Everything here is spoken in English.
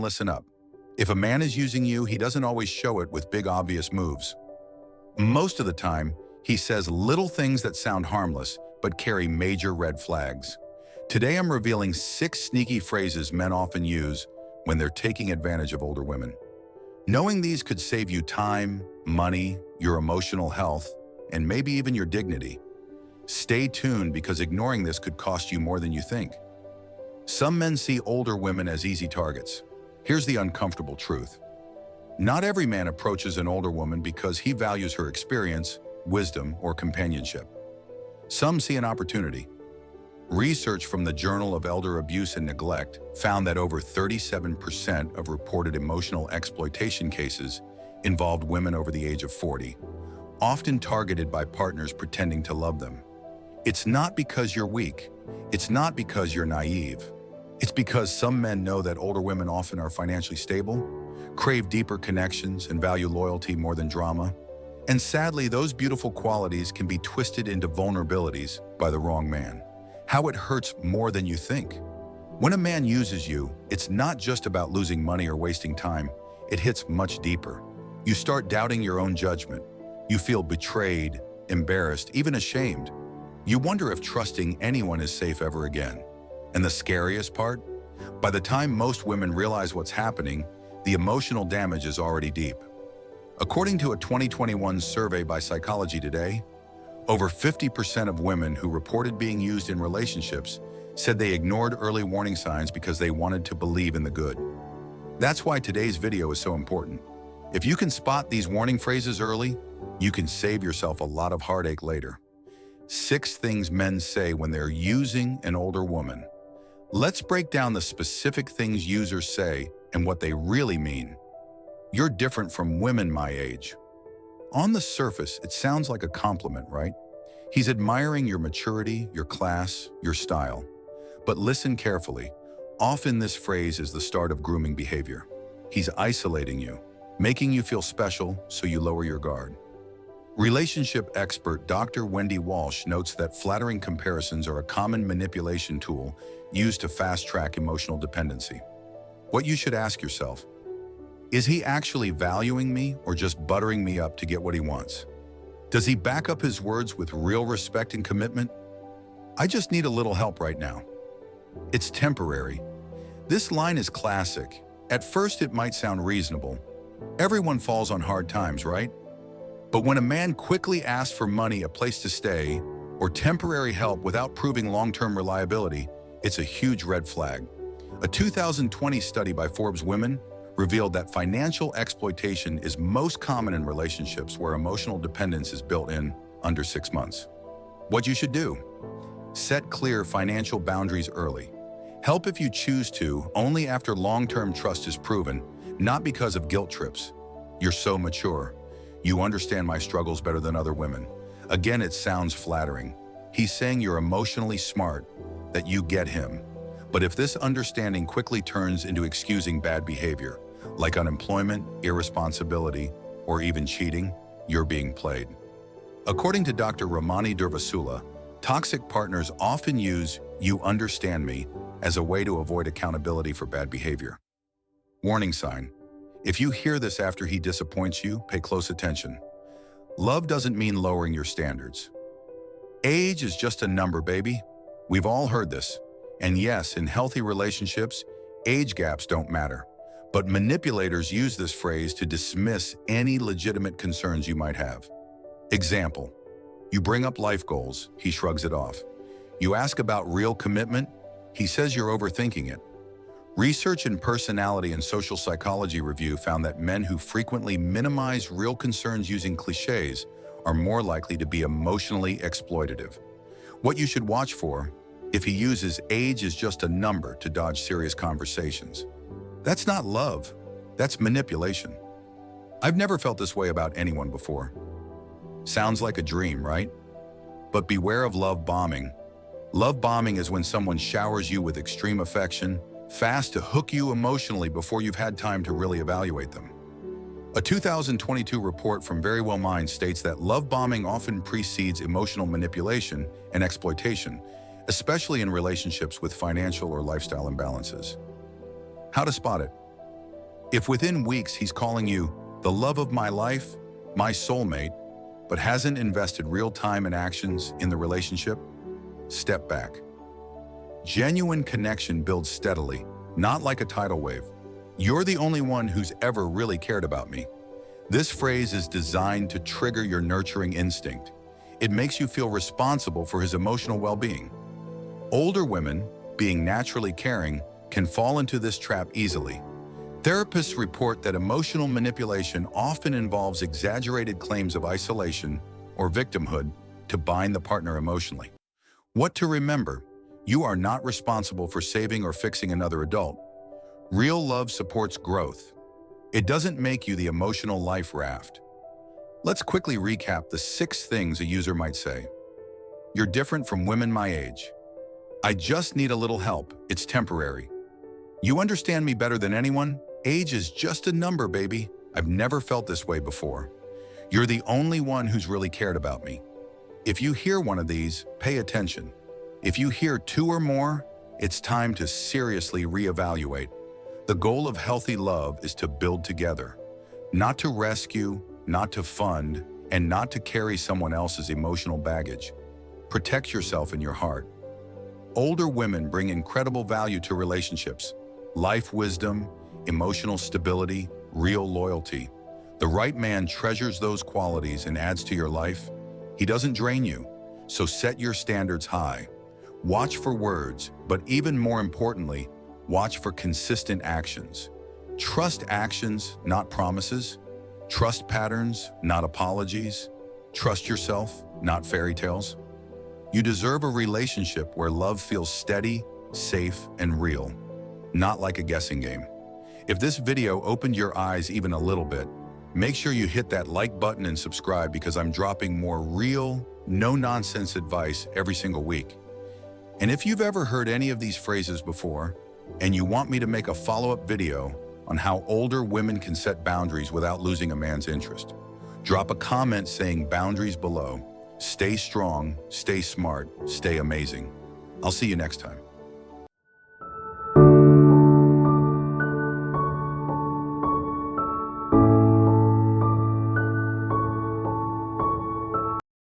men, listen up. If a man is using you, he doesn't always show it with big obvious moves. Most of the time, he says little things that sound harmless, but carry major red flags. Today I'm revealing 6 sneaky phrases men often use when they're taking advantage of older women. Knowing these could save you time, money, your emotional health, and maybe even your dignity. Stay tuned because ignoring this could cost you more than you think. Some men see older women as easy targets. Here's the uncomfortable truth. Not every man approaches an older woman because he values her experience, wisdom, or companionship. Some see an opportunity. Research from the Journal of Elder Abuse and Neglect found that over 37% of reported emotional exploitation cases involved women over the age of 40, often targeted by partners pretending to love them. It's not because you're weak. It's not because you're naive. It's because some men know that older women often are financially stable, crave deeper connections, and value loyalty more than drama. And sadly, those beautiful qualities can be twisted into vulnerabilities by the wrong man. How it hurts more than you think. When a man uses you, it's not just about losing money or wasting time. It hits much deeper. You start doubting your own judgment. You feel betrayed, embarrassed, even ashamed. You wonder if trusting anyone is safe ever again. And the scariest part? By the time most women realize what's happening, the emotional damage is already deep. According to a 2021 survey by Psychology Today, over 50% of women who reported being used in relationships said they ignored early warning signs because they wanted to believe in the good. That's why today's video is so important. If you can spot these warning phrases early, you can save yourself a lot of heartache later. 6 things men say when they're using an older woman. Let's break down the specific things users say and what they really mean. You're different from women my age. On the surface, it sounds like a compliment, right? He's admiring your maturity, your class, your style. But listen carefully. Often this phrase is the start of grooming behavior. He's isolating you, making you feel special so you lower your guard. Relationship expert Dr. Wendy Walsh notes that flattering comparisons are a common manipulation tool used to fast-track emotional dependency. What you should ask yourself, is he actually valuing me or just buttering me up to get what he wants? Does he back up his words with real respect and commitment? I just need a little help right now. It's temporary. This line is classic. At first it might sound reasonable. Everyone falls on hard times, right? But when a man quickly asks for money, a place to stay, or temporary help without proving long-term reliability, it's a huge red flag. A 2020 study by Forbes Women revealed that financial exploitation is most common in relationships where emotional dependence is built in under 6 months. What you should do? Set clear financial boundaries early. Help if you choose to, only after long-term trust is proven, not because of guilt trips. You're so mature. You understand my struggles better than other women. Again, it sounds flattering. He's saying you're emotionally smart, that you get him. But if this understanding quickly turns into excusing bad behavior, like unemployment, irresponsibility, or even cheating, you're being played. According to Dr. Ramani Durvasula, toxic partners often use "you understand me" as a way to avoid accountability for bad behavior. Warning sign. If you hear this after he disappoints you, pay close attention. Love doesn't mean lowering your standards. Age is just a number, baby. We've all heard this. And yes, in healthy relationships, age gaps don't matter. But manipulators use this phrase to dismiss any legitimate concerns you might have. Example, you bring up life goals, he shrugs it off. You ask about real commitment, he says you're overthinking it. Research in Personality and Social Psychology Review found that men who frequently minimize real concerns using cliches are more likely to be emotionally exploitative. What you should watch for, if he uses age is just a number to dodge serious conversations. That's not love, that's manipulation. I've never felt this way about anyone before. Sounds like a dream, right? But beware of love bombing. Love bombing is when someone showers you with extreme affection, fast to hook you emotionally before you've had time to really evaluate them. A 2022 report from Verywell Mind states that love bombing often precedes emotional manipulation and exploitation, especially in relationships with financial or lifestyle imbalances. How to spot it? If within weeks he's calling you the love of my life, my soulmate, but hasn't invested real time and actions in the relationship, step back. Genuine connection builds steadily, not like a tidal wave. You're the only one who's ever really cared about me. This phrase is designed to trigger your nurturing instinct. It makes you feel responsible for his emotional well-being. Older women, being naturally caring, can fall into this trap easily. Therapists report that emotional manipulation often involves exaggerated claims of isolation or victimhood to bind the partner emotionally. What to remember: you are not responsible for saving or fixing another adult. Real love supports growth. It doesn't make you the emotional life raft. Let's quickly recap the 6 things a user might say. You're different from women my age. I just need a little help. It's temporary. You understand me better than anyone? Age is just a number, baby. I've never felt this way before. You're the only one who's really cared about me. If you hear one of these, pay attention. If you hear 2 or more, it's time to seriously reevaluate. The goal of healthy love is to build together, not to rescue, not to fund, and not to carry someone else's emotional baggage. Protect yourself and your heart. Older women bring incredible value to relationships: life wisdom, emotional stability, real loyalty. The right man treasures those qualities and adds to your life. He doesn't drain you, so set your standards high. Watch for words, but even more importantly, watch for consistent actions. Trust actions, not promises. Trust patterns, not apologies. Trust yourself, not fairy tales. You deserve a relationship where love feels steady, safe, and real, not like a guessing game. If this video opened your eyes even a little bit, make sure you hit that like button and subscribe, because I'm dropping more real, no-nonsense advice every single week. And if you've ever heard any of these phrases before, and you want me to make a follow-up video on how older women can set boundaries without losing a man's interest, drop a comment saying boundaries below. Stay strong, stay smart, stay amazing. I'll see you next time.